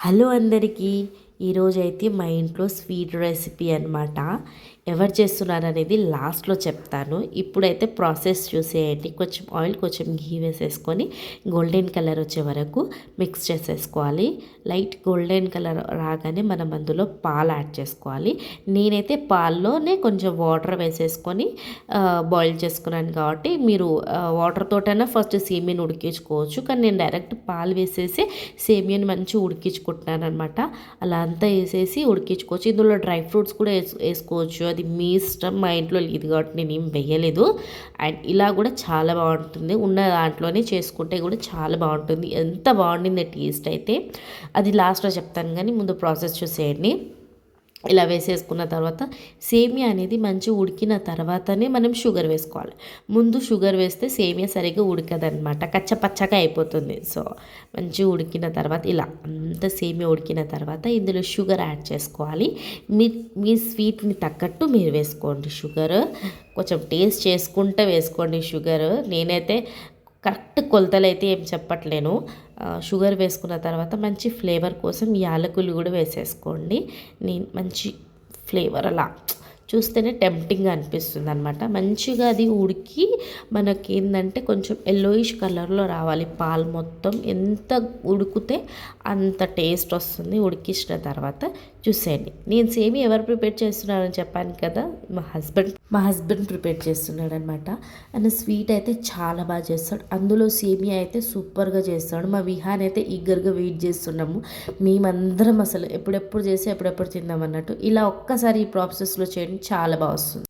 Hello అందరికీ ఈరోజైతే మా ఇంట్లో స్వీట్ రెసిపీ అనమాట. ఎవరు చేస్తున్నారనేది లాస్ట్లో చెప్తాను. ఇప్పుడైతే ప్రాసెస్ చూసేయండి. కొంచెం ఆయిల్, కొంచెం ఘీ వేసేసుకొని గోల్డెన్ కలర్ వచ్చే వరకు మిక్స్ చేసేసుకోవాలి. లైట్ గోల్డెన్ కలర్ రాగానే మనం అందులో పాలు యాడ్ చేసుకోవాలి. నేనైతే పాల్లోనే కొంచెం వాటర్ వేసేసుకొని బాయిల్ చేసుకున్నాను కాబట్టి మీరు వాటర్ తోటైనా ఫస్ట్ సేమియాని ఉడికించుకోవచ్చు. కానీ నేను డైరెక్ట్ పాలు వేసేసి సేమియాని మంచిగా ఉడికించుకుంటున్నాను అనమాట. అలా అంతా వేసేసి ఉడికించుకోవచ్చు. ఇందులో డ్రై ఫ్రూట్స్ కూడా వేసుకోవచ్చు. అది మీ ఇష్టం. మా ఇంట్లో లేదు కాబట్టి నేను ఏం వేయలేదు. అండ్ ఇలా కూడా చాలా బాగుంటుంది. ఉన్న దాంట్లోనే చేసుకుంటే కూడా చాలా బాగుంటుంది. ఎంత బాగుండింది టేస్ట్ అయితే అది లాస్ట్లో చెప్తాను. కానీ ముందు ప్రాసెస్ చూసేయండి. ఇలా వేసేసుకున్న తర్వాత సేమియా అనేది మంచిగా ఉడికిన తర్వాతనే మనం షుగర్ వేసుకోవాలి. ముందు షుగర్ వేస్తే సేమియా సరిగ్గా ఉడకదనమాట, కచ్చపచ్చగా అయిపోతుంది. సో మంచిగా ఉడికిన తర్వాత ఇలా అంత సేమియా ఉడికిన తర్వాత ఇందులో షుగర్ యాడ్ చేసుకోవాలి. మీ మీ స్వీట్ని తగ్గట్టు మీరు వేసుకోండి. షుగర్ కొంచెం టేస్ట్ చేసుకుంటే వేసుకోండి షుగర్. నేనైతే కరెక్ట్ కొలతలు అయితే ఏం చెప్పట్లేను. షుగర్ వేసుకున్న తర్వాత మంచి ఫ్లేవర్ కోసం యాలకులు కూడా వేసేసుకోండి. నేను మంచి ఫ్లేవర్ అలా చూస్తేనే టెంప్టింగ్గా అనిపిస్తుంది అనమాట. మంచిగా అది ఉడికి మనకి ఏంటంటే కొంచెం ఎల్లోయిష్ కలర్లో రావాలి. పాలు మొత్తం ఎంత ఉడికితే అంత టేస్ట్ వస్తుంది. ఉడికించిన తర్వాత చూసేయండి. నేను సేమియా ఎవరు ప్రిపేర్ చేస్తున్నారని చెప్పాను కదా, మా హస్బెండ్ ప్రిపేర్ చేస్తున్నాడు అనమాట. అండ్ స్వీట్ అయితే చాలా బాగా చేస్తాడు. అందులో సేమియా అయితే సూపర్గా చేస్తాడు. మా విహాన్ అయితే ఈగర్గా వెయిట్ చేస్తున్నాము. మేమందరం అసలు ఎప్పుడెప్పుడు చేసి ఎప్పుడెప్పుడు తిందాం అన్నట్టు. ఇలా ఒక్కసారి ఈ ప్రాసెస్లో చేయండి, చాలా బాగా వస్తుంది.